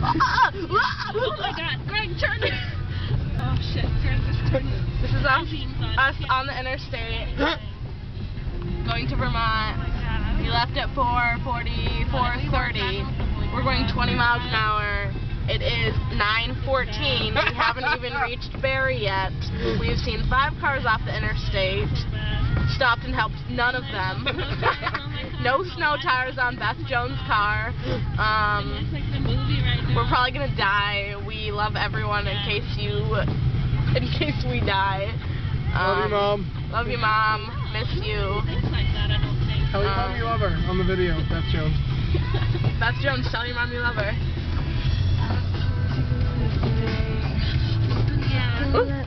Oh my God, Greg, turn it. Oh shit, This is us on the interstate going to Vermont. We left at 4:30. We're going 20 miles an hour. It is 9:14. We haven't even reached Barry yet. We've seen 5 cars off the interstate. Stopped and helped none of them. No snow tires on Beth Jones' car. We're probably gonna die. We love everyone in case we die. Love you, Mom. Love you, Mom. Miss you. Tell your mom you love her on the video, Beth Jones. Beth Jones, tell your mom you love her. Yeah.